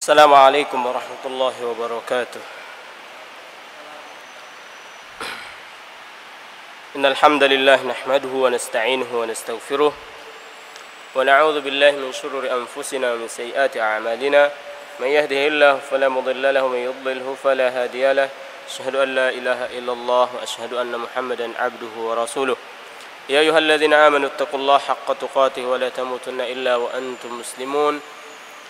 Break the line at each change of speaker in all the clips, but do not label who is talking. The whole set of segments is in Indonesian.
السلام عليكم ورحمة الله وبركاته. إن الحمد لله نحمده ونستعينه ونستغفره ونعوذ بالله من شرور أنفسنا ومن سيئات أعمالنا. من يهده الله فلا مضل له ومن يضلله فلا هادي له. أشهد أن لا إله إلا الله وأشهد أن محمدا عبده ورسوله. يا أيها الذين آمنوا اتقوا الله حق تقاته ولا تموتن إلا وأنتم مسلمون.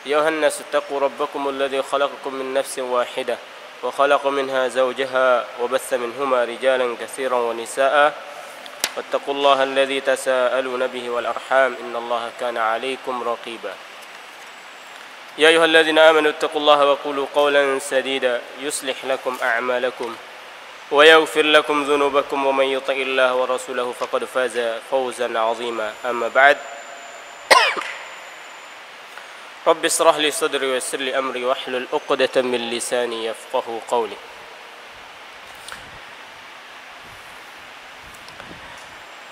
يا أيها الناس اتقوا ربكم الذي خلقكم من نفس واحدة وخلق منها زوجها وبث منهما رجالا كثيرا ونساء واتقوا الله الذي تساءلون به والأرحام إن الله كان عليكم رقيبا. يا أيها الذين آمنوا اتقوا الله وقولوا قولا سديدا يصلح لكم أعمالكم ويغفر لكم ذنوبكم ومن يطع الله ورسوله فقد فاز فوزا عظيما. أما بعد Rabbi israh li sadri wa yassir li amri wahlul 'uqdatam min lisani yafqahu qawli.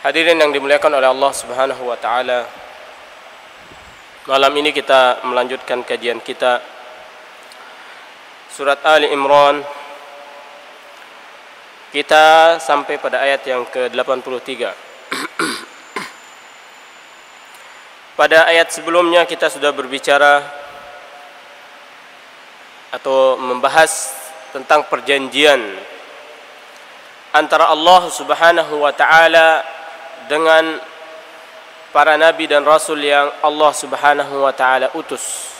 Hadirin yang dimuliakan oleh Allah Subhanahu wa taala, malam ini kita melanjutkan kajian kita surat Ali Imran. Kita sampai pada ayat yang ke-83. Pada ayat sebelumnya kita sudah berbicara atau membahas tentang perjanjian antara Allah Subhanahu wa taala dengan para nabi dan rasul yang Allah Subhanahu wa taala utus.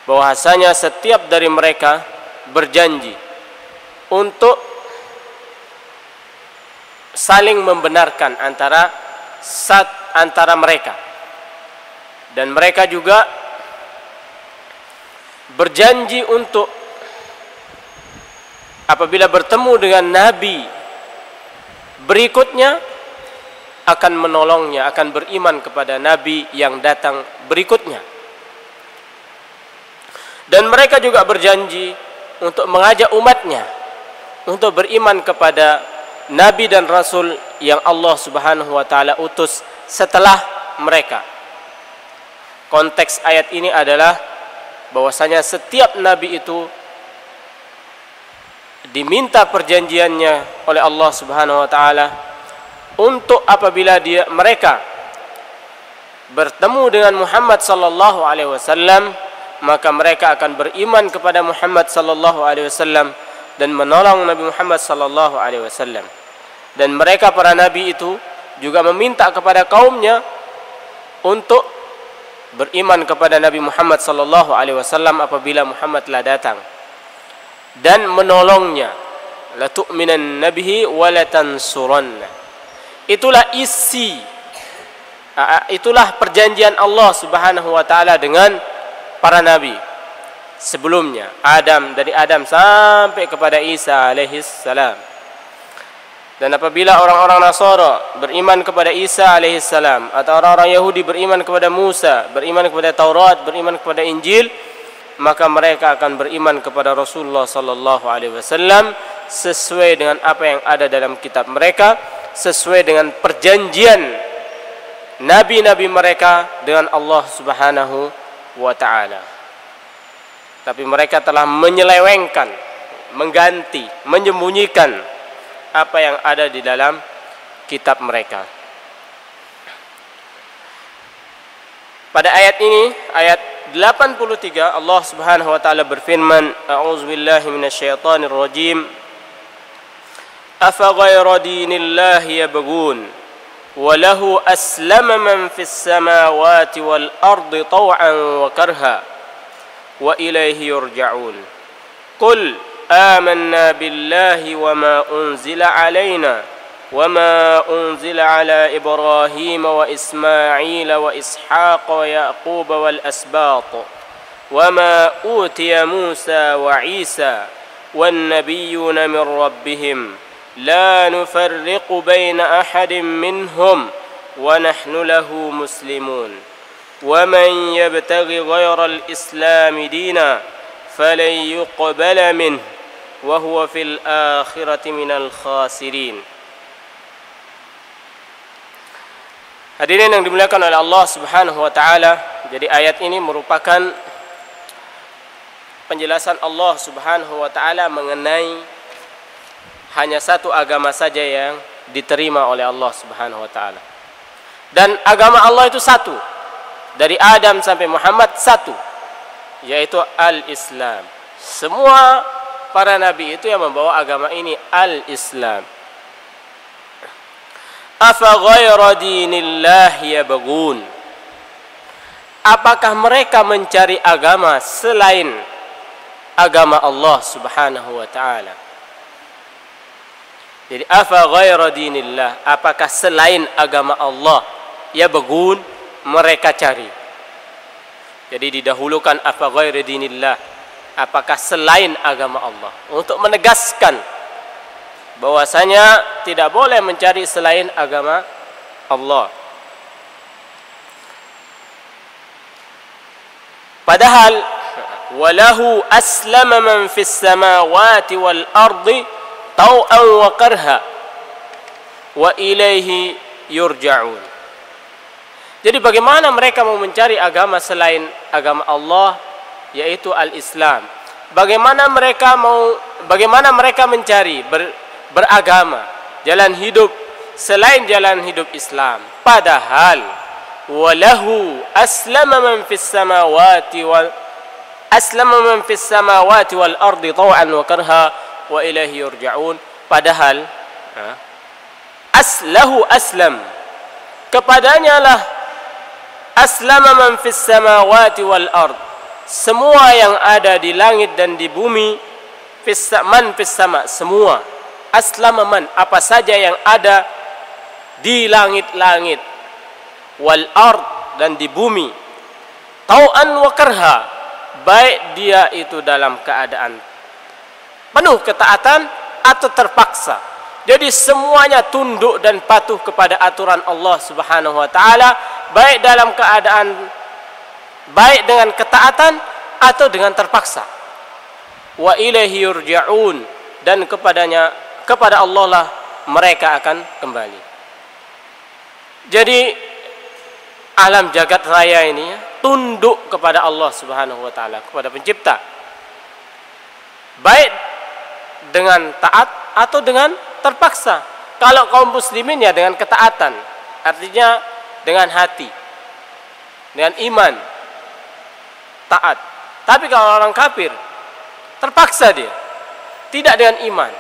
Bahwasanya setiap dari mereka berjanji untuk saling membenarkan antara mereka. Dan mereka juga berjanji untuk apabila bertemu dengan nabi berikutnya akan menolongnya, akan beriman kepada nabi yang datang berikutnya. Dan mereka juga berjanji untuk mengajak umatnya untuk beriman kepada nabi dan rasul yang Allah Subhanahu wa taala utus setelah mereka. Konteks ayat ini adalah bahwasanya setiap nabi itu diminta perjanjiannya oleh Allah Subhanahu wa taala untuk apabila mereka bertemu dengan Muhammad sallallahu alaihi wasallam, maka mereka akan beriman kepada Muhammad sallallahu alaihi wasallam dan menolong Nabi Muhammad sallallahu alaihi wasallam. Dan mereka para nabi itu juga meminta kepada kaumnya untuk beriman kepada Nabi Muhammad sallallahu alaihi wasallam apabila Muhammad telah datang dan menolongnya. La tu'minan nabihi wa la tansuranna. Itulah itulah perjanjian Allah Subhanahu wa taala dengan para nabi sebelumnya, dari Adam sampai kepada Isa alaihi salam. Dan apabila orang-orang Nasara beriman kepada Isa alaihissalam, atau orang-orang Yahudi beriman kepada Musa, beriman kepada Taurat, beriman kepada Injil, maka mereka akan beriman kepada Rasulullah sallallahu alaihi wasallam sesuai dengan apa yang ada dalam kitab mereka, sesuai dengan perjanjian nabi-nabi mereka dengan Allah Subhanahu wa taala. Tapi mereka telah menyelewengkan, mengganti, menyembunyikan apa yang ada di dalam kitab mereka. Pada ayat ini, ayat 83, Allah Subhanahu wa taala berfirman, A'udzubillahi minasyaitonir rajim. Afa ghayra dinillahi yabghun wa lahu aslama man fis samawati wal ardi taw'an wa karha wa ilayhi yurja'un. Qul آمنا بالله وما أنزل علينا وما أنزل على إبراهيم وإسماعيل وإسحاق ويعقوب والأسباط وما أوتي موسى وعيسى والنبيون من ربهم لا نفرق بين أحد منهم ونحن له مسلمون ومن يبتغي غير الإسلام دينا فلن يقبل منه وهو في الآخرة من الخاسرين. Hadirin yang dimuliakan oleh Allah Subhanahu wa taala, jadi ayat ini merupakan penjelasan Allah Subhanahu wa taala mengenai hanya satu agama saja yang diterima oleh Allah Subhanahu wa taala. Dan agama Allah itu satu. Dari Adam sampai Muhammad satu, yaitu al-Islam. Semua para nabi itu yang membawa agama ini al-Islam. Afa ghaira dinillahi yabghun. Apakah mereka mencari agama selain agama Allah Subhanahu wa taala? Jadi afa ghaira dinillah, apakah selain agama Allah yabghun, mereka cari. Jadi didahulukan afa ghaira dinillah, apakah selain agama Allah, untuk menegaskan bahwasanya tidak boleh mencari selain agama Allah. Padahal walahu aslama man fis samawati wal ardi tau'an wa karha wa ilaihi yurja'un. Jadi bagaimana mereka mau mencari agama selain agama Allah, yaitu al-Islam? Bagaimana mereka mencari beragama, jalan hidup selain jalan hidup Islam? Padahal walahu aslama man fis samawati wal ardi taw'an wa karha wa ilaihi yurja'un. Padahal aslam, kepadanya lah aslama man fis samawati wal ard, semua yang ada di langit dan di bumi, man fis sama, semua. Aslama man, apa saja yang ada di langit-langit, wal ard, dan di bumi, tau'an wa karha, baik dia itu dalam keadaan penuh ketaatan atau terpaksa. Jadi semuanya tunduk dan patuh kepada aturan Allah Subhanahu wa taala, baik dalam keadaan baik dengan ketaatan atau dengan terpaksa. Wa ilaihi yurja'un, dan kepada Allah lah mereka akan kembali. Jadi alam jagat raya ini tunduk kepada Allah Subhanahu wa taala, kepada pencipta, baik dengan taat atau dengan terpaksa. Kalau kaum muslimin ya dengan ketaatan, artinya dengan hati, dengan iman, taat. Tapi kalau orang kafir terpaksa, dia tidak dengan iman.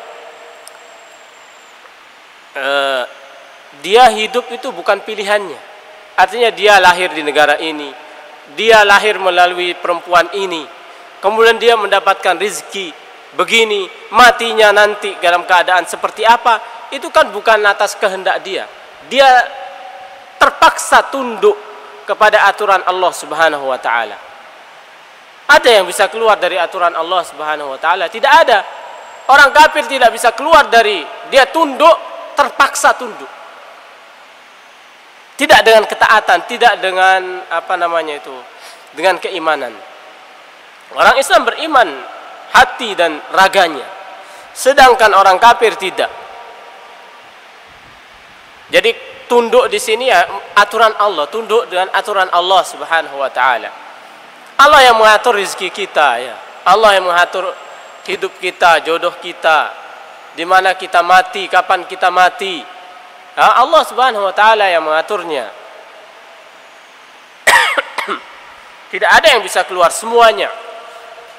Dia hidup itu bukan pilihannya. Artinya dia lahir di negara ini, dia lahir melalui perempuan ini, kemudian dia mendapatkan rezeki begini, matinya nanti dalam keadaan seperti apa, itu kan bukan atas kehendak dia. Dia terpaksa tunduk kepada aturan Allah Subhanahu wa taala. Ada yang bisa keluar dari aturan Allah Subhanahu wa taala? Tidak ada. Orang kafir tidak bisa keluar dari, dia tunduk, terpaksa tunduk. Tidak dengan ketaatan, tidak dengan dengan keimanan. Orang Islam beriman hati dan raganya, sedangkan orang kafir tidak. Jadi tunduk di sini ya aturan Allah, tunduk dengan aturan Allah Subhanahu wa taala. Allah yang mengatur rezeki kita, ya. Allah yang mengatur hidup kita, jodoh kita, di mana kita mati, kapan kita mati. Allah Subhanahu wa taala yang mengaturnya. Tidak ada yang bisa keluar, semuanya.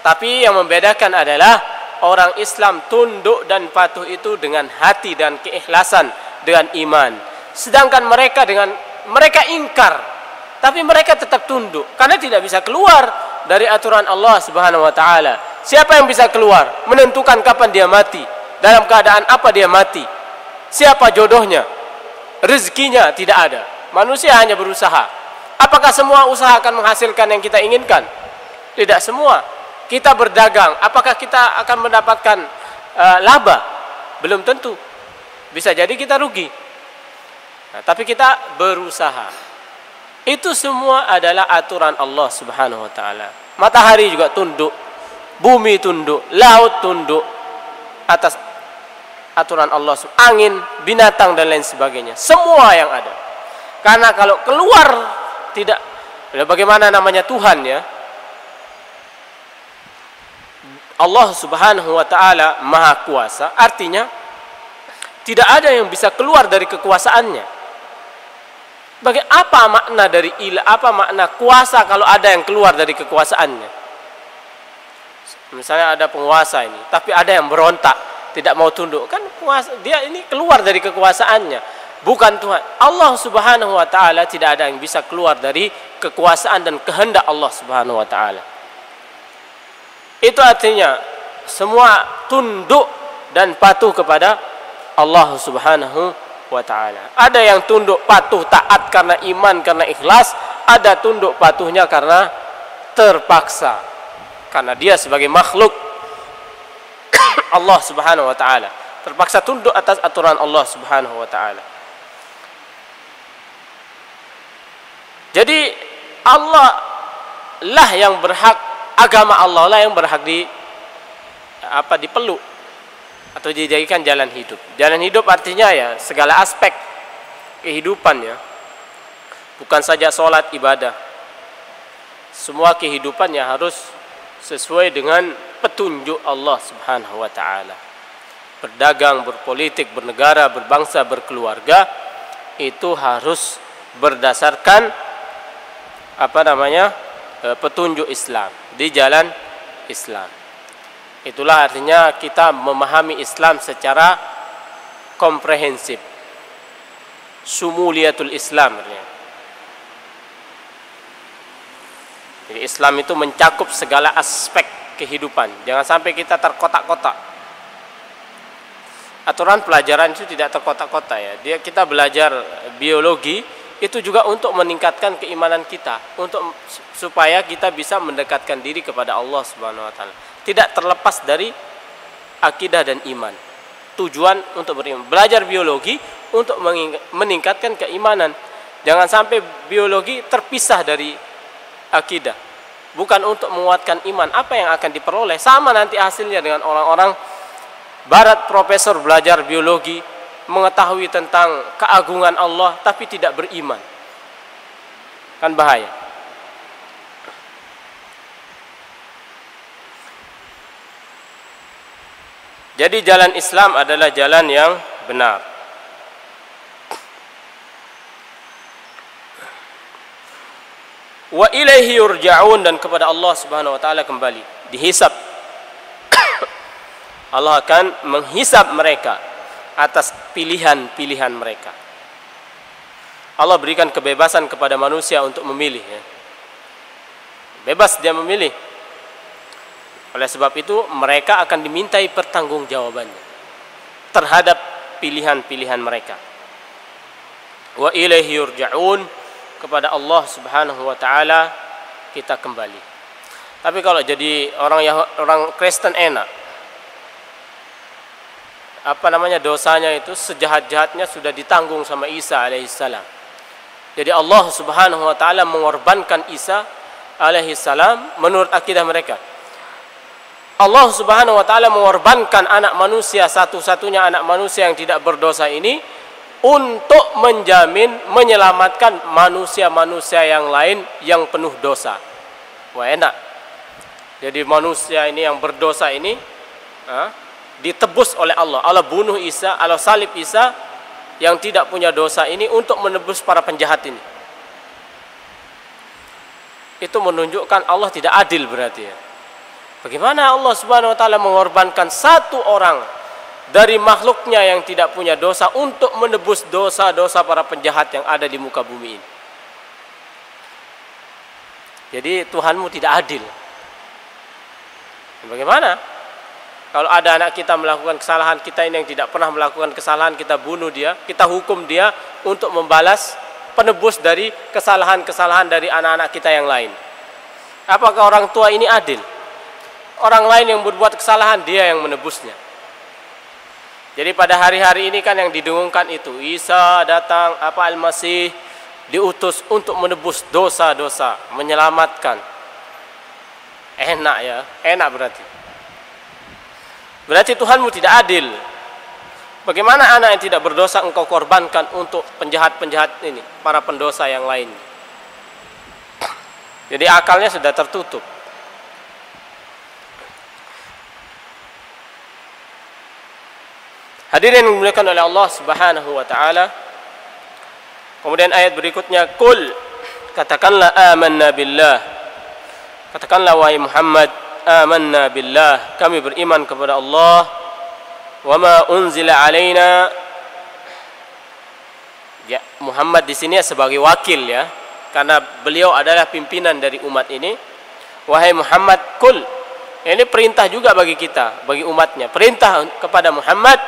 Tapi yang membedakan adalah orang Islam tunduk dan patuh itu dengan hati dan keikhlasan, dengan iman. Sedangkan mereka ingkar, tapi mereka tetap tunduk karena tidak bisa keluar dari aturan Allah Subhanahu wa taala. Siapa yang bisa keluar, menentukan kapan dia mati, dalam keadaan apa dia mati? Siapa jodohnya? Rezekinya tidak ada. Manusia hanya berusaha. Apakah semua usaha akan menghasilkan yang kita inginkan? Tidak semua. Kita berdagang, apakah kita akan mendapatkan laba? Belum tentu. Bisa jadi kita rugi. Nah, tapi kita berusaha. Itu semua adalah aturan Allah Subhanahu wa taala. Matahari juga tunduk, bumi tunduk, laut tunduk atas aturan Allah, angin, binatang dan lain sebagainya, semua yang ada. Karena kalau keluar tidak, bagaimana namanya Tuhan, ya? Allah Subhanahu wa taala Maha Kuasa, artinya tidak ada yang bisa keluar dari kekuasaannya. Apa makna dari apa makna kuasa kalau ada yang keluar dari kekuasaannya? Misalnya ada penguasa ini, tapi ada yang berontak, tidak mau tunduk, kan kuasa, dia ini keluar dari kekuasaannya, bukan Tuhan. Allah Subhanahu wa taala tidak ada yang bisa keluar dari kekuasaan dan kehendak Allah Subhanahu wa taala. Itu artinya semua tunduk dan patuh kepada Allah Subhanahu wa ta'ala. Ada yang tunduk patuh taat karena iman, karena ikhlas. Ada tunduk patuhnya karena terpaksa, karena dia sebagai makhluk Allah Subhanahu wa ta'ala, terpaksa tunduk atas aturan Allah Subhanahu wa ta'ala. Jadi Allah lah yang berhak, agama Allah lah yang berhak dipeluk atau dijadikan jalan hidup. Jalan hidup artinya ya segala aspek kehidupan ya. Bukan saja sholat ibadah. Semua kehidupannya harus sesuai dengan petunjuk Allah Subhanahu wa taala. Berdagang, berpolitik, bernegara, berbangsa, berkeluarga itu harus berdasarkan petunjuk Islam, di jalan Islam. Itulah artinya kita memahami Islam secara komprehensif. Sumuliyatul Islam artinya. Jadi Islam itu mencakup segala aspek kehidupan. Jangan sampai kita terkotak-kotak. Aturan pelajaran itu tidak terkotak-kotak ya. Kita belajar biologi itu juga untuk meningkatkan keimanan kita, supaya kita bisa mendekatkan diri kepada Allah Subhanahu wa taala. Tidak terlepas dari akidah dan iman. Tujuan untuk beriman. Belajar biologi untuk meningkatkan keimanan. Jangan sampai biologi terpisah dari akidah. Bukan untuk menguatkan iman. Apa yang akan diperoleh? Sama nanti hasilnya dengan orang-orang barat, profesor belajar biologi, mengetahui tentang keagungan Allah tapi tidak beriman, kan bahaya. Jadi jalan Islam adalah jalan yang benar. Wa ilaihi yurja'un, dan kepada Allah Subhanahu wa taala kembali, dihisab. Allah akan menghisab mereka atas pilihan-pilihan mereka. Allah berikan kebebasan kepada manusia untuk memilih ya. Bebas dia memilih. Oleh sebab itu mereka akan dimintai pertanggungjawabannya terhadap pilihan-pilihan mereka. Wa ilaihi yurja'un, kepada Allah Subhanahu wa taala kita kembali. Tapi kalau jadi orang Kristen enak. Dosanya itu sejahat-jahatnya sudah ditanggung sama Isa alaihissalam. Jadi Allah Subhanahu wa taala mengorbankan Isa alaihissalam menurut akidah mereka. Allah Subhanahu wa taala mengorbankan anak manusia, satu-satunya anak manusia yang tidak berdosa ini, untuk menjamin menyelamatkan manusia-manusia yang lain yang penuh dosa. Wah, enak. Jadi manusia ini yang berdosa ini ditebus oleh Allah. Allah bunuh Isa, Allah salib Isa yang tidak punya dosa ini untuk menebus para penjahat ini. Itu menunjukkan Allah tidak adil berarti ya. Bagaimana Allah Subhanahu wa taala mengorbankan satu orang dari makhluknya yang tidak punya dosa untuk menebus dosa-dosa para penjahat yang ada di muka bumi ini. Jadi Tuhanmu tidak adil. Bagaimana? Kalau ada anak kita melakukan kesalahan, kita ini yang tidak pernah melakukan kesalahan, kita bunuh dia, kita hukum dia untuk membalas, penebus dari kesalahan-kesalahan dari anak-anak kita yang lain. Apakah orang tua ini adil? Orang lain yang berbuat kesalahan, dia yang menebusnya. Jadi pada hari-hari ini kan yang didengungkan itu, Isa datang, Al-Masih diutus untuk menebus dosa-dosa, menyelamatkan. Enak ya, enak berarti. Berarti Tuhanmu tidak adil. Bagaimana anak yang tidak berdosa engkau korbankan untuk penjahat-penjahat ini, para pendosa yang lain? Jadi akalnya sudah tertutup. Hadirin yang dimuliakan oleh Allah Subhanahu wa taala. Kemudian ayat berikutnya, qul, katakanlah amanna billah. Katakanlah wahai Muhammad, amanna billah, kami beriman kepada Allah. Wa ma unzila alaina. Ya, Muhammad di sini sebagai wakil ya, karena beliau adalah pimpinan dari umat ini. Wahai Muhammad, qul. Ini perintah juga bagi kita, bagi umatnya. Perintah kepada Muhammad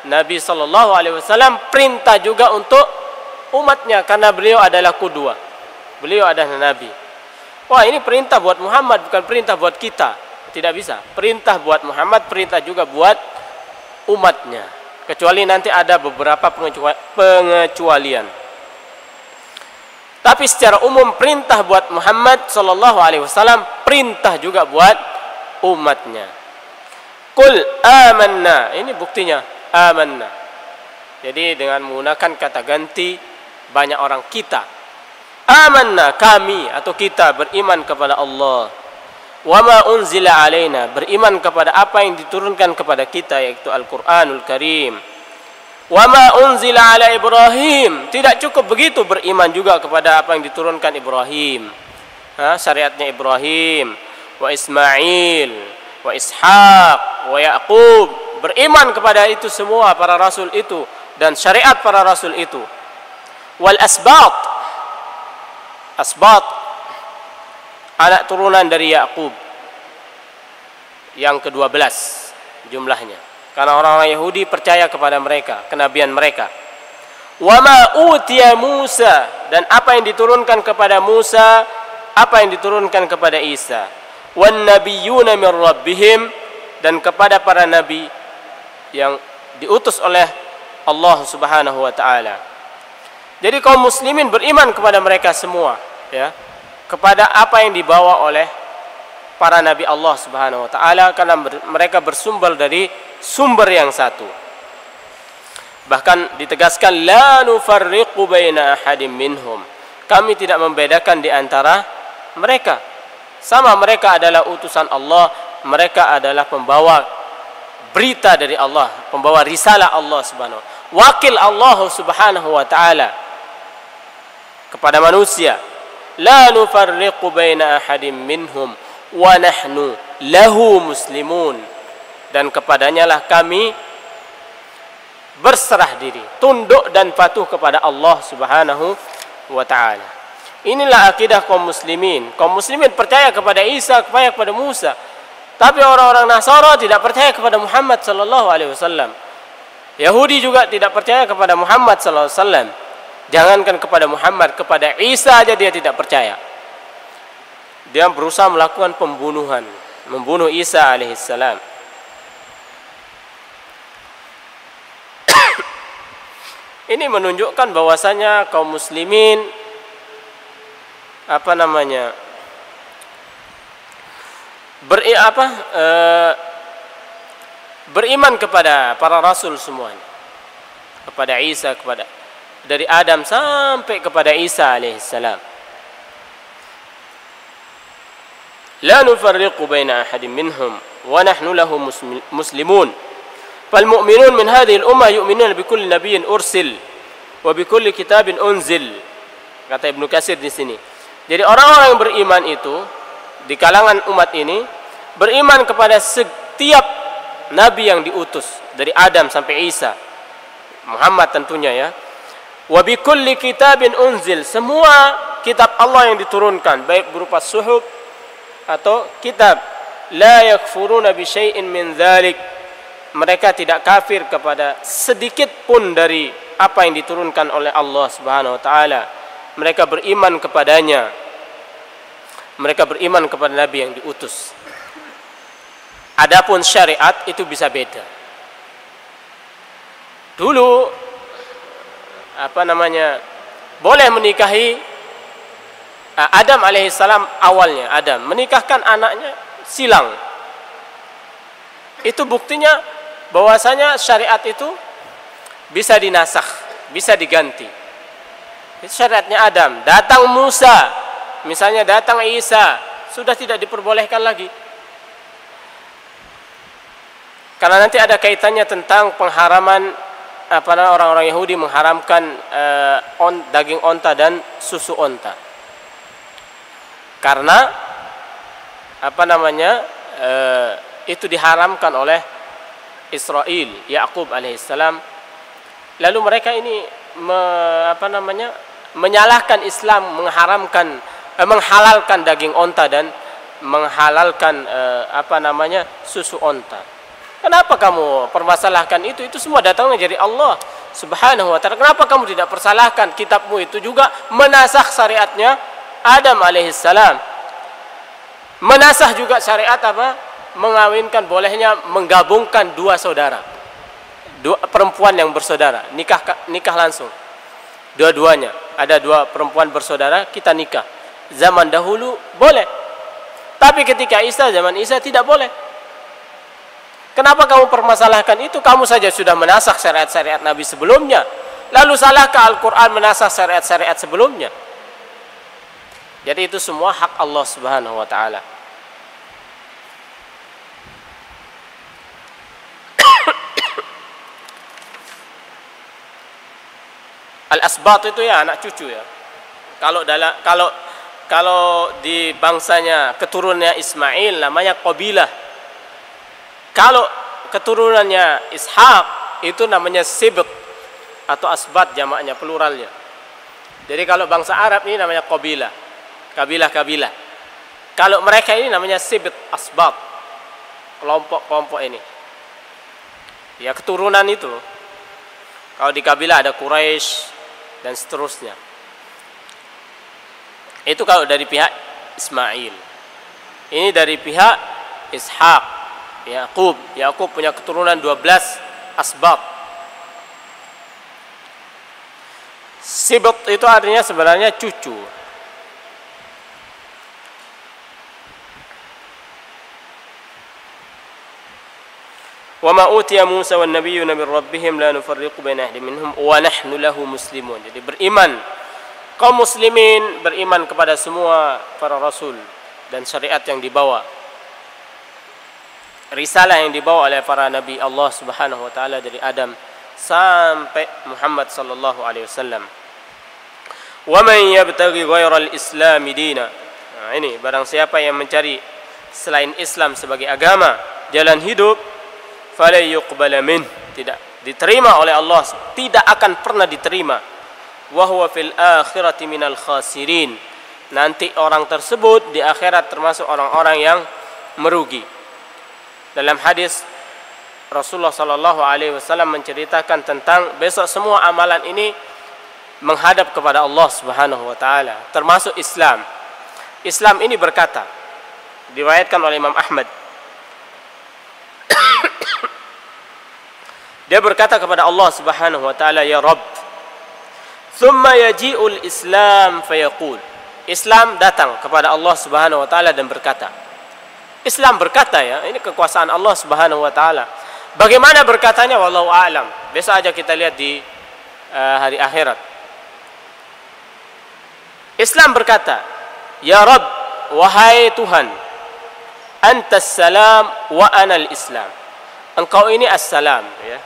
Nabi sallallahu alaihi wasallam, perintah juga untuk umatnya karena beliau adalah qudwah. Beliau adalah nabi. Wah, ini perintah buat Muhammad, bukan perintah buat kita. Tidak bisa. Perintah buat Muhammad, perintah juga buat umatnya. Kecuali nanti ada beberapa pengecualian. Tapi secara umum perintah buat Muhammad sallallahu alaihi wasallam, perintah juga buat umatnya. Qul amanna, ini buktinya amanna. Jadi dengan menggunakan kata ganti, banyak orang kita. Amanna, kami atau kita beriman kepada Allah. Wa ma unzila alaina, beriman kepada apa yang diturunkan kepada kita, yaitu Al-Qur'anul Karim. Wa ma unzila ala Ibrahim, tidak cukup begitu, beriman juga kepada apa yang diturunkan Ibrahim. Syariatnya Ibrahim, wa Ismail, wa Ishaq, wa Yaqub. Beriman kepada itu semua para rasul itu dan syariat para rasul itu. Wal asbat, asbat anak turunan dari Yaqub yang ke-12 jumlahnya, karena orang-orang Yahudi percaya kepada mereka, kenabian mereka. Wa ma utiya Musa, dan apa yang diturunkan kepada Musa, apa yang diturunkan kepada Isa. Wan nabiyyuna min rabbihim, dan kepada para nabi yang diutus oleh Allah Subhanahu wa taala. Jadi kaum muslimin beriman kepada mereka semua ya, kepada apa yang dibawa oleh para nabi Allah Subhanahu wa taala, karena mereka bersumber dari sumber yang satu. Bahkan ditegaskan la nufarriqu baina ahadin minhum, kami tidak membedakan di antara mereka. Sama, mereka adalah utusan Allah, mereka adalah pembawa berita dari Allah, pembawa risalah Allah Subhanahu, wakil Allah Subhanahu wa taala kepada manusia. La nufarriqu baina ahadin minhum wa nahnu lahu muslimun, dan kepadanya lah kami berserah diri, tunduk dan patuh kepada Allah Subhanahu wa taala. Inilah akidah kaum muslimin. Kaum muslimin percaya kepada Isa, percaya kepada Musa. Tapi orang-orang Nasara tidak percaya kepada Muhammad sallallahu alaihi wasallam. Yahudi juga tidak percaya kepada Muhammad sallallahu alaihi wasallam. Jangankan kepada Muhammad, kepada Isa aja dia tidak percaya. Dia berusaha melakukan pembunuhan, membunuh Isa alaihissalam. Ini menunjukkan bahwasanya kaum muslimin beriman kepada para rasul semuanya, kepada Isa, kepada dari Adam sampai kepada Isa alaihissalam. La nufarriqu baina ahadin minhum wa nahnu lahu muslimun. Fal mu'minun min hadhihi al-ummah yu'minuna bi kulli nabiyyin ursil wa bi kulli kitabin unzil. Kata Ibnu Katsir di sini. Jadi orang-orang yang beriman itu di kalangan umat ini beriman kepada setiap nabi yang diutus dari Adam sampai Isa, Muhammad tentunya ya. Wa bi kulli kitabin unzil, semua kitab Allah yang diturunkan baik berupa suhuf atau kitab. La yakfuruna bi syai'in min dzalik, mereka tidak kafir kepada sedikit pun dari apa yang diturunkan oleh Allah Subhanahu wa taala. Mereka beriman kepadanya. Mereka beriman kepada nabi yang diutus. Adapun syariat itu bisa beda. Dulu boleh menikahi Adam alaihissalam, awalnya Adam menikahkan anaknya silang. Itu buktinya bahwasanya syariat itu bisa dinasakh, bisa diganti. Itu syariatnya Adam. Datang Musa, misalnya datang Isa, sudah tidak diperbolehkan lagi. Karena nanti ada kaitannya tentang pengharaman orang-orang Yahudi mengharamkan daging onta dan susu onta. Karena itu diharamkan oleh Israel, Yakub alaihissalam. Lalu mereka ini menyalahkan Islam, menghalalkan daging onta dan menghalalkan susu onta. Kenapa kamu permasalahkan itu? Itu semua datangnya dari Allah Subhanahu wa ta'ala. Kenapa kamu tidak persalahkan kitabmu itu juga menasakh syariatnya Adam alaihissalam? Menasakh juga syariat mengawinkan, bolehnya menggabungkan dua saudara, dua perempuan yang bersaudara, nikah langsung. Dua-duanya, ada dua perempuan bersaudara, kita nikah. Zaman dahulu boleh. Tapi ketika zaman Isa tidak boleh. Kenapa kamu permasalahkan itu? Kamu saja sudah menasakh syariat-syariat Nabi sebelumnya. Lalu salahkah Al-Quran menasakh syariat-syariat sebelumnya? Jadi itu semua hak Allah Subhanahu wa ta'ala. Al-asbat itu ya anak cucu ya. Kalau di bangsanya keturunannya Ismail namanya qabilah. Kalau keturunannya Ishaq itu namanya sibt atau asbat, jamaknya pluralnya. Jadi kalau bangsa Arab ini namanya qabilah, kabilah-kabilah. Kalau mereka ini namanya sibt, asbat, kelompok-kelompok ini. Ya keturunan itu. Kalau di kabilah ada Quraisy dan seterusnya. Itu kalau dari pihak Ismail. Ini dari pihak Ishaq. Yakub punya keturunan 12 asbat. Sibt itu artinya sebenarnya cucu. Wa ma utiya Musa wan nabiyyuna min rabbihim la nufarriqu baina ahadin minhum wa nahnu lahu muslimun. Jadi beriman, kaum muslimin beriman kepada semua para rasul dan syariat yang dibawa, risalah yang dibawa oleh para nabi Allah Subhanahu wa taala dari Adam sampai Muhammad sallallahu alaihi wasallam. Wa man yabtaghi ghayra al-islam dina. Nah, ini barang siapa yang mencari selain Islam sebagai agama, jalan hidup, fala yuqbala min, tidak diterima oleh Allah, tidak akan pernah diterima. Wa huwa fil akhirati minal khasirin. Nanti orang tersebut di akhirat termasuk orang-orang yang merugi. Dalam hadis Rasulullah sallallahu alaihi wasallam menceritakan tentang besok semua amalan ini menghadap kepada Allah Subhanahu wa taala, termasuk Islam. Islam ini berkata, diriwayatkan oleh Imam Ahmad. Dia berkata kepada Allah Subhanahu wa taala, "Ya Rabb." Thumma yaji'ul Islam fayaqul. Islam datang kepada Allah Subhanahu wa taala dan berkata. Islam berkata ya, ini kekuasaan Allah Subhanahu wa taala. Bagaimana berkatanya wallahu a'lam. Besok aja kita lihat di hari akhirat. Islam berkata, "Ya Rabb, wahai Tuhan, antas salam wa anal Islam." Engkau ini as-salam ya.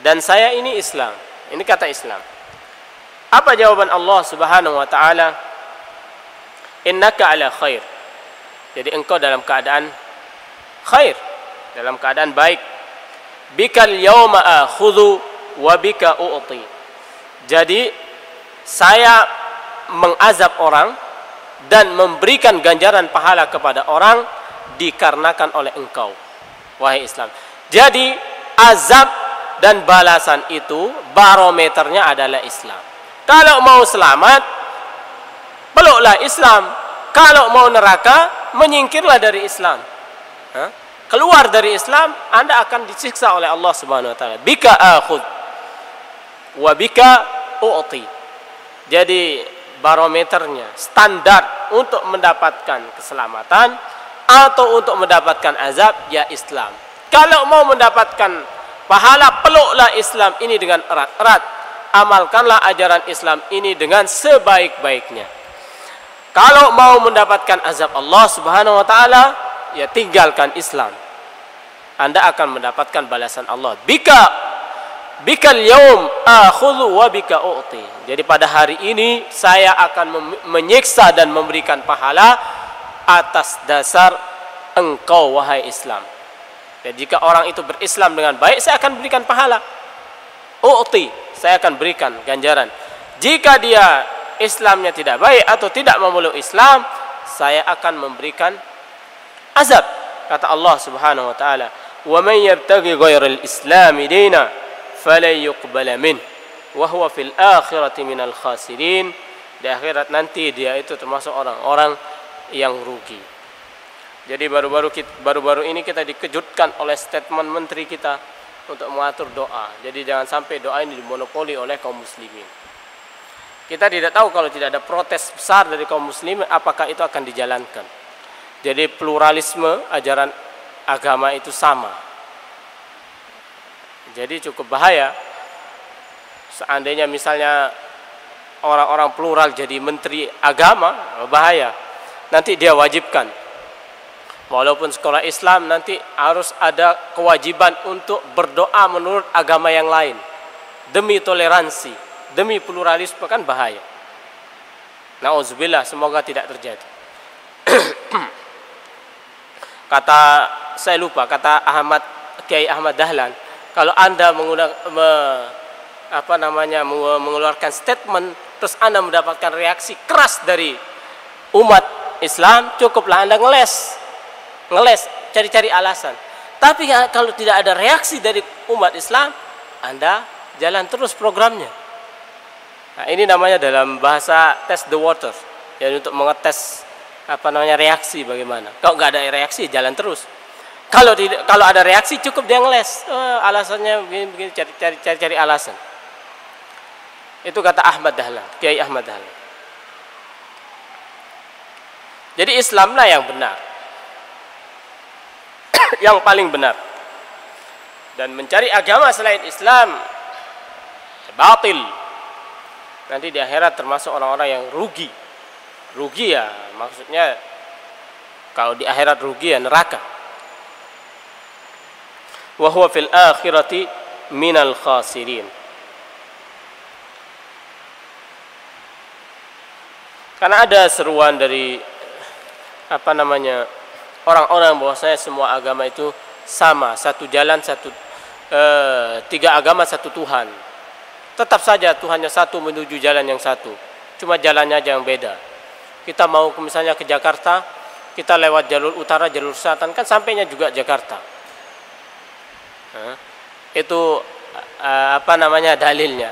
Dan saya ini Islam. Ini kata Islam. Apa jawaban Allah Subhanahu wa taala? Innaka ala khair. Jadi engkau dalam keadaan khair, dalam keadaan baik. Bikal yauma akhudhu wa bika u'ti. Jadi saya mengazab orang dan memberikan ganjaran pahala kepada orang dikarenakan oleh engkau, wahai Islam. Jadi azab dan balasan itu barometernya adalah Islam. Kalau mau selamat, peluklah Islam. Kalau mau neraka, menyingkirlah dari Islam. Keluar dari Islam, Anda akan disiksa oleh Allah Subhanahu wa taala. Bika akhud wa bika u'ti. Jadi barometernya, standar untuk mendapatkan keselamatan atau untuk mendapatkan azab, ya Islam. Kalau mau mendapatkan pahala, peluklah Islam ini dengan erat-erat. Amalkanlah ajaran Islam ini dengan sebaik-baiknya. Kalau mau mendapatkan azab Allah Subhanahu wa taala, ya tinggalkan Islam. Anda akan mendapatkan balasan Allah. Bikal yaum akhudhu wa bika u'ti. Jadi pada hari ini saya akan menyiksa dan memberikan pahala atas dasar engkau wahai Islam. Jadi jika orang itu berislam dengan baik, saya akan berikan pahala. U'ti, saya akan berikan ganjaran. Jika dia Islamnya tidak baik atau tidak memeluk Islam, saya akan memberikan azab. Kata Allah Subhanahu wa taala, "Wa man yabtaghi ghairal islami dina falan yuqbala min wa huwa fil akhirati minal khasirin." Di akhirat nanti dia itu termasuk orang-orang yang rugi. Jadi baru-baru ini kita dikejutkan oleh statement menteri kita untuk mengatur doa. Jadi jangan sampai doa ini dimonopoli oleh kaum muslimin. Kita tidak tahu kalau tidak ada protes besar dari kaum muslimin apakah itu akan dijalankan. Jadi pluralisme ajaran agama itu sama. Jadi cukup bahaya seandainya misalnya orang-orang plural jadi menteri agama, bahaya. Nanti dia wajibkan, walaupun sekolah Islam nanti harus ada kewajiban untuk berdoa menurut agama yang lain. Demi toleransi, demi pluralisme, kan bahaya. Nauzubillah, semoga tidak terjadi. Saya lupa kata Kiai Ahmad Dahlan, kalau Anda mengeluarkan statement terus Anda mendapatkan reaksi keras dari umat Islam, cukuplah Anda ngeles, cari-cari alasan. Tapi kalau tidak ada reaksi dari umat Islam, Anda jalan terus programnya. Nah, ini namanya dalam bahasa test the water, jadi untuk mengetes reaksi bagaimana. Kalau nggak ada reaksi, jalan terus. Kalau ada reaksi, cukup dia ngeles, alasannya begini, cari alasan. Itu kata Ahmad Dahlan, Kiai Ahmad Dahlan. Jadi Islamlah yang benar, yang paling benar. Dan mencari agama selain Islam batil. Nanti di akhirat termasuk orang-orang yang rugi. Rugi ya, maksudnya kalau di akhirat rugi ya neraka. Wa huwa fil akhirati minal khasirin. Karena ada seruan dari orang-orang bahwasanya semua agama itu sama, satu jalan, tiga agama satu Tuhan. Tetap saja Tuhannya satu, menuju jalan yang satu, cuma jalannya aja yang beda. Kita mau misalnya ke Jakarta, kita lewat jalur utara, jalur selatan, kan sampainya juga Jakarta. Itu dalilnya.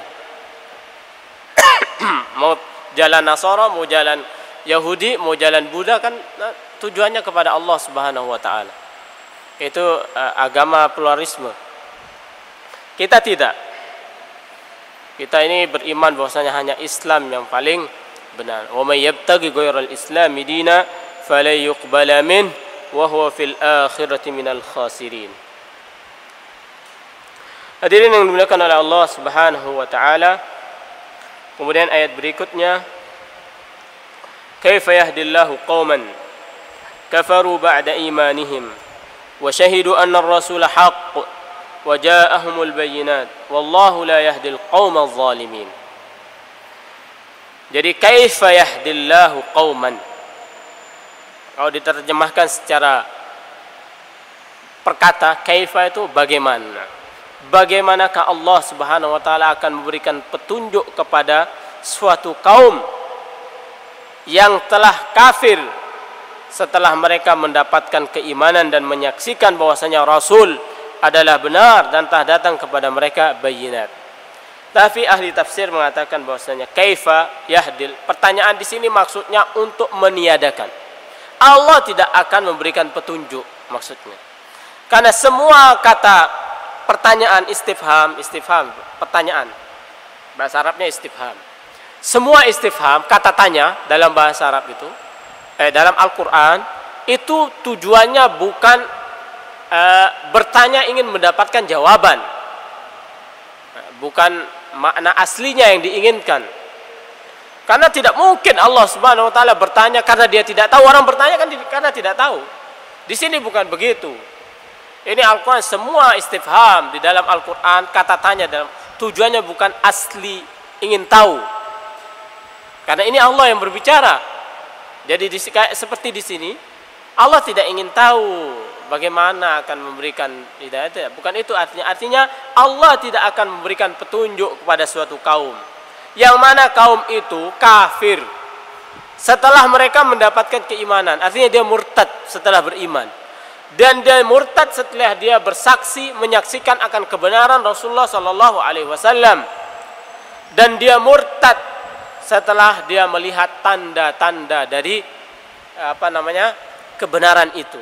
Mau jalan Nasara, mau jalan Yahudi, mau jalan Buddha, kan tujuannya kepada Allah Subhanahu wa taala. Itu agama pluralisme. Kita tidak. Kita ini beriman bahwasanya hanya Islam yang paling benar. Wa may yabtaghi ghairal islami dina fala yuqbala min wa huwa fil akhirati minal khasirin. Hadirin yang dimuliakan oleh Allah Subhanahu wa taala. Kemudian ayat berikutnya, kaifa yahdillahu qauman kafaru ba'da imanihim wa syahidu anna ar-rasula haqq wa ja'ahumul bayyinat wallahu la yahdil qaumal zalimin. Jadi kaifa yahdillahu qauman, kalau diterjemahkan secara perkata, kaifa itu bagaimana. Bagaimanakah Allah Subhanahu wa taala akan memberikan petunjuk kepada suatu kaum yang telah kafir setelah mereka mendapatkan keimanan dan menyaksikan bahwasanya Rasul adalah benar dan telah datang kepada mereka bayinat. Tapi ahli tafsir mengatakan bahwasanya kaifa yahdil, pertanyaan di sini maksudnya untuk meniadakan. Allah tidak akan memberikan petunjuk maksudnya. Karena semua kata pertanyaan istifham, pertanyaan. Bahasa Arabnya istifham. Semua istifham, kata tanya dalam bahasa Arab itu, dalam Al-Quran, itu tujuannya bukan bertanya ingin mendapatkan jawaban. Bukan makna aslinya yang diinginkan. Karena tidak mungkin Allah Subhanahu wa taala bertanya karena dia tidak tahu. Orang bertanya kan karena tidak tahu. Di sini bukan begitu. Ini Al-Quran semua istifham di dalam Al-Quran, kata tanya dalam tujuannya bukan asli ingin tahu. Karena ini Allah yang berbicara. Jadi seperti di sini Allah tidak ingin tahu bagaimana akan memberikan hidayah. Bukan itu artinya. Artinya Allah tidak akan memberikan petunjuk kepada suatu kaum yang mana kaum itu kafir setelah mereka mendapatkan keimanan. Artinya dia murtad setelah beriman. Dan dia murtad setelah dia bersaksi menyaksikan akan kebenaran Rasulullah sallallahu alaihi wasallam. Dan dia murtad setelah dia melihat tanda-tanda dari kebenaran itu.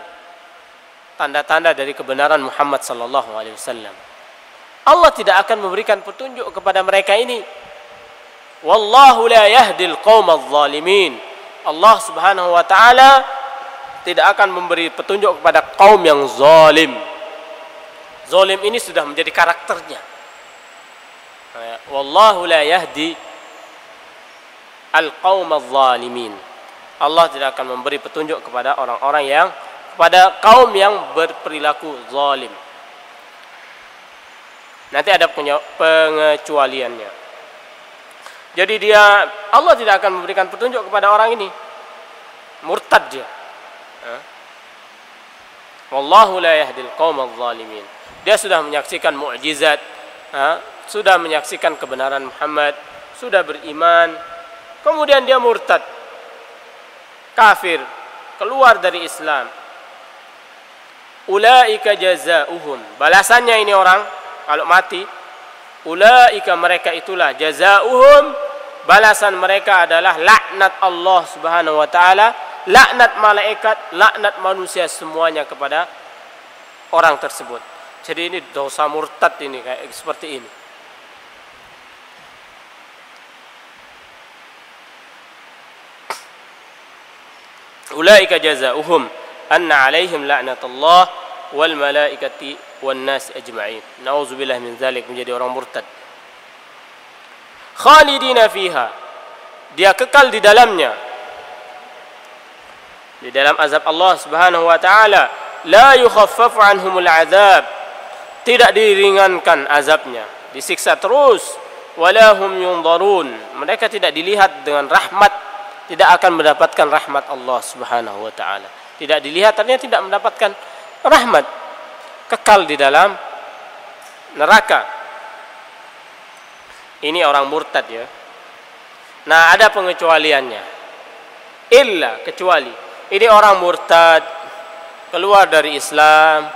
Tanda-tanda dari kebenaran Muhammad sallallahu alaihi wasallam. Allah tidak akan memberikan petunjuk kepada mereka ini. Wallahu la yahdil qaumadz zalimin. Allah Subhanahu wa taala tidak akan memberi petunjuk kepada kaum yang zalim. Zalim ini sudah menjadi karakternya. Wallahu la yahdi al-qaumaz zalimin. Allah tidak akan memberi petunjuk kepada orang-orang pada kaum yang berperilaku zalim. Nanti ada pengecualiannya. Jadi Allah tidak akan memberikan petunjuk kepada orang ini. Murtad dia. Wallahu la yahdil qaumaz zalimin. Dia sudah menyaksikan mukjizat, sudah menyaksikan kebenaran Muhammad, sudah beriman, kemudian dia murtad, kafir, keluar dari Islam. Ulaika jazaohum. Balasannya ini orang kalau mati, ulaika mereka itulah jazaohum, balasan mereka adalah laknat Allah Subhanahu wa taala, laknat malaikat, laknat manusia semuanya kepada orang tersebut. Jadi ini dosa murtad ini kayak seperti ini. Ulaika jazaohum anna alaihim la'natullah wal malaikati wan nas ajma'in. Nauzubillah min dzalik, menjadi orang murtad. Khalidina fiha. Dia kekal di dalamnya. Di dalam azab Allah Subhanahu wa taala, la yukhaffafu anhumul azab. Tidak diringankan azabnya, disiksa terus. Wala hum yunzarun. Mereka tidak dilihat dengan rahmat, tidak akan mendapatkan rahmat Allah Subhanahu wa taala. Tidak dilihat, artinya tidak mendapatkan rahmat. Kekal di dalam neraka. Ini orang murtad ya. Nah, ada pengecualiannya. Illa, kecuali ini orang murtad keluar dari Islam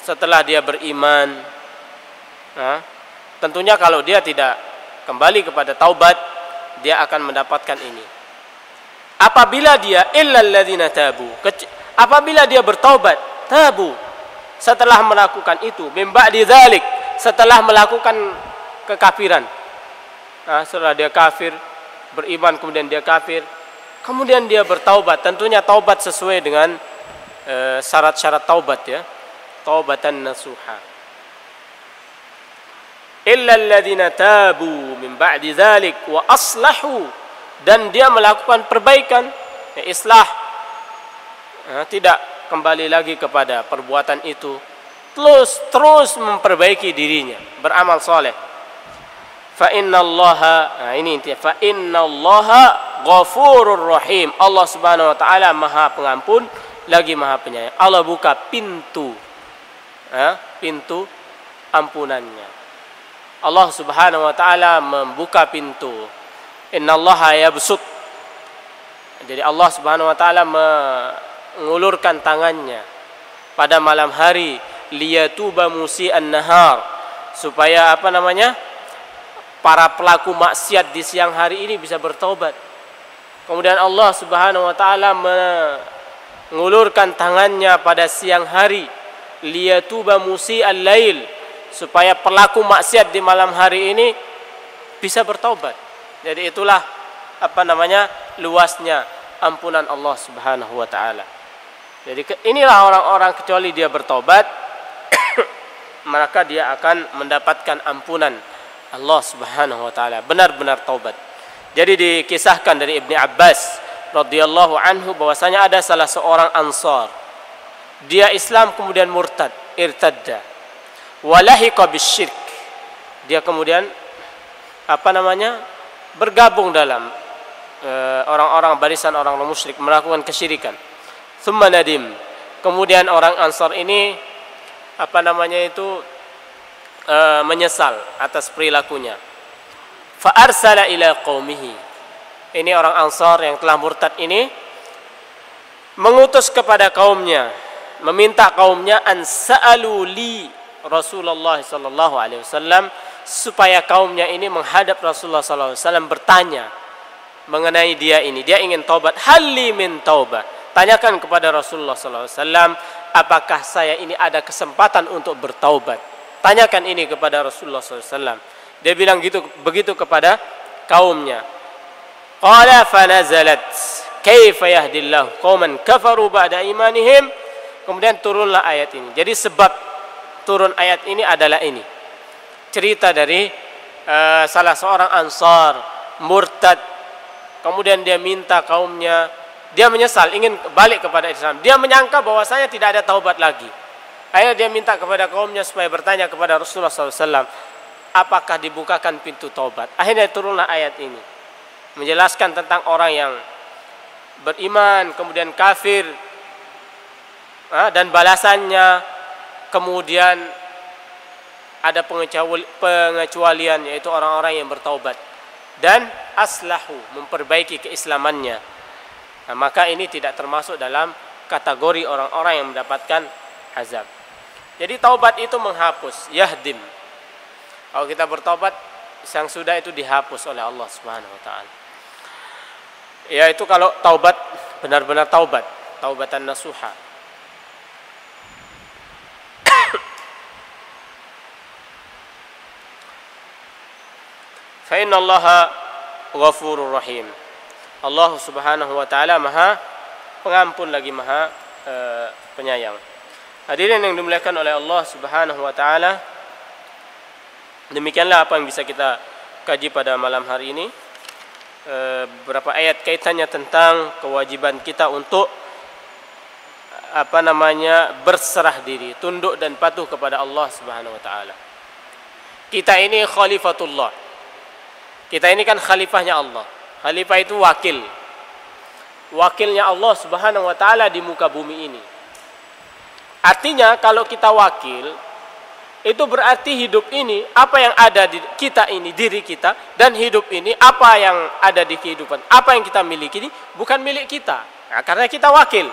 setelah dia beriman. Nah, tentunya kalau dia tidak kembali kepada taubat, dia akan mendapatkan ini. Apabila dia illal ladzina tabu, apabila dia bertaubat, tabu, setelah melakukan itu, mim ba'di dzalik, setelah melakukan kekafiran. Nah, setelah dia kafir, beriman kemudian dia kafir, kemudian dia bertaubat, tentunya taubat sesuai dengan syarat-syarat taubat ya. Taubatan nasuha. Illa alladzina tabu min ba'di dzalik wa aslahu, dan dia melakukan perbaikan, ya, islah, tidak kembali lagi kepada perbuatan itu, terus memperbaiki dirinya, beramal soleh. Fa innallaha, ini intinya, fa innallaha ghafurur rahim. Allah Subhanahu wa taala Maha Pengampun lagi Maha Penyayang. Allah buka pintu ampunannya. Allah Subhanahu wa taala membuka pintu. Innallaha yabsut. Jadi Allah Subhanahu wa taala mengulurkan tangannya pada malam hari, liyatuba musi'an nahar, supaya para pelaku maksiat di siang hari ini bisa bertaubat. Kemudian Allah Subhanahu wa taala mengulurkan tangannya pada siang hari, liyatuba musi'al lail, supaya pelaku maksiat di malam hari ini bisa bertaubat. Jadi itulah luasnya ampunan Allah Subhanahu wa taala. Jadi inilah orang-orang, kecuali dia bertaubat maka dia akan mendapatkan ampunan Allah Subhanahu wa taala, benar-benar taubat. Jadi dikisahkan dari Ibnu Abbas radhiyallahu anhu bahwasanya ada salah seorang Ansar dia Islam kemudian murtad, irtadda, walahiqa bisyirk, dia kemudian bergabung dalam orang-orang barisan orang musyrik, melakukan kesyirikan. Tsumma nadim, kemudian orang Ansar ini menyesal atas perilakunya. Fa arsala ila qaumihi, ini orang Ansar yang telah murtad ini mengutus kepada kaumnya, meminta kaumnya an sa'alu li Rasulullah sallallahu alaihi wasallam, supaya kaumnya ini menghadap Rasulullah sallallahu alaihi wasallam bertanya mengenai dia ini. Dia ingin taubat. Halli min taubah, tanyakan kepada Rasulullah sallallahu alaihi wasallam, apakah saya ini ada kesempatan untuk bertaubat? Tanyakan ini kepada Rasulullah sallallahu alaihi wasallam. Dia bilang begitu kepada kaumnya. Qala fa nazalat kaifa yahdillahu qauman kafaru ba'da imanihim. Kemudian turunlah ayat ini. Jadi sebab turun ayat ini adalah ini. Cerita dari salah seorang Ansar murtad, kemudian dia minta kaumnya, dia menyesal, ingin balik kepada Islam. Dia menyangka bahwasanya tidak ada taubat lagi. Akhirnya dia minta kepada kaumnya supaya bertanya kepada Rasulullah SAW, apakah dibukakan pintu taubat? Akhirnya turunlah ayat ini, menjelaskan tentang orang yang beriman kemudian kafir, dan balasannya. Kemudian ada pengecualian, yaitu orang-orang yang bertaubat dan aslahu, memperbaiki keislamannya. Nah, maka ini tidak termasuk dalam kategori orang-orang yang mendapatkan azab. Jadi taubat itu menghapus, yahdim. Kalau kita bertaubat, yang sudah itu dihapus oleh Allah Subhanahu wa taala. Yaitu kalau taubat benar-benar taubat, taubatan nasuha. Fa inna Allaha ghafurur rahim. Allah Subhanahu wa taala Maha Pengampun lagi Maha Penyayang. Hadirin yang dimuliakan oleh Allah Subhanahu wa taala, demikianlah apa yang bisa kita kaji pada malam hari ini. Beberapa ayat kaitannya tentang kewajiban kita untuk berserah diri, tunduk dan patuh kepada Allah Subhanahu wa taala. Kita ini khalifatullah. Kita ini kan khalifahnya Allah. Khalifah itu wakil. Wakilnya Allah Subhanahu wa taala di muka bumi ini. Artinya kalau kita wakil, itu berarti hidup ini, apa yang ada di kita ini, diri kita, dan hidup ini, apa yang ada di kehidupan, apa yang kita miliki ini, bukan milik kita. Nah, karena kita wakil.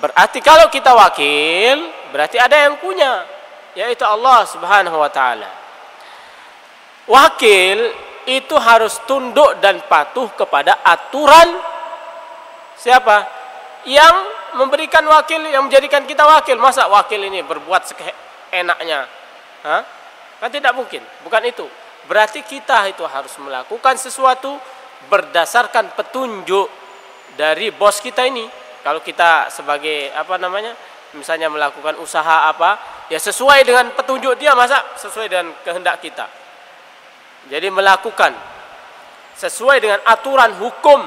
Berarti kalau kita wakil, berarti ada yang punya, yaitu Allah Subhanahu wa taala. Wakil itu harus tunduk dan patuh kepada aturan siapa? Yang memberikan wakil, yang menjadikan kita wakil. Masa wakil ini berbuat seenaknya? Kan tidak mungkin. Bukan itu. Berarti kita itu harus melakukan sesuatu berdasarkan petunjuk dari bos kita ini. Kalau kita sebagai misalnya melakukan usaha ya sesuai dengan petunjuk dia, masa sesuai dengan kehendak kita. Jadi melakukan sesuai dengan aturan hukum,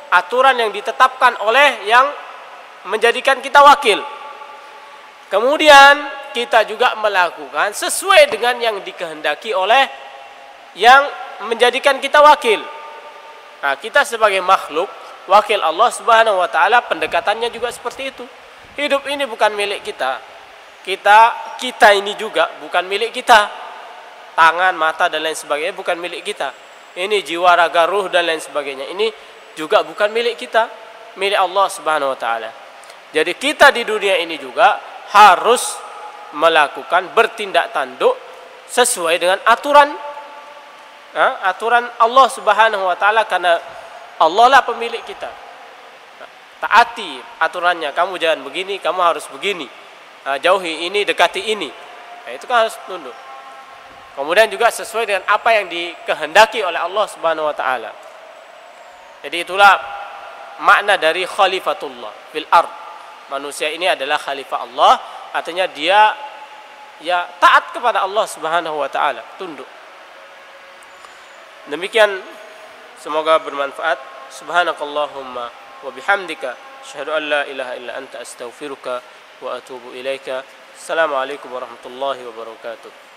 aturan yang ditetapkan oleh yang menjadikan kita wakil. Kemudian kita juga melakukan sesuai dengan yang dikehendaki oleh yang menjadikan kita wakil. Nah, kita sebagai makhluk, wakil Allah Subhanahu wa taala, pendekatannya juga seperti itu. Hidup ini bukan milik kita. Kita ini juga bukan milik kita. Tangan, mata dan lain sebagainya bukan milik kita. Ini jiwa, raga, ruh dan lain sebagainya, ini juga bukan milik kita, milik Allah Subhanahu wa taala. Jadi kita di dunia ini juga harus melakukan bertindak tanduk sesuai dengan aturan Allah Subhanahu wa taala, karena Allah lah pemilik kita. Taati aturannya, kamu jangan begini, kamu harus begini. Jauhi ini, dekati ini. Nah, itu kan harus tunduk. Kemudian juga sesuai dengan apa yang dikehendaki oleh Allah Subhanahu wa taala. Jadi itulah makna dari khalifatullah fil ard. Manusia ini adalah khalifah Allah, artinya dia ya taat kepada Allah Subhanahu wa taala, tunduk. Demikian, semoga bermanfaat. Subhanakallahumma wa bihamdika asyhadu an la ilaha illa anta astaghfiruka wa atubu ilaika. Assalamu alaikum warahmatullahi wabarakatuh.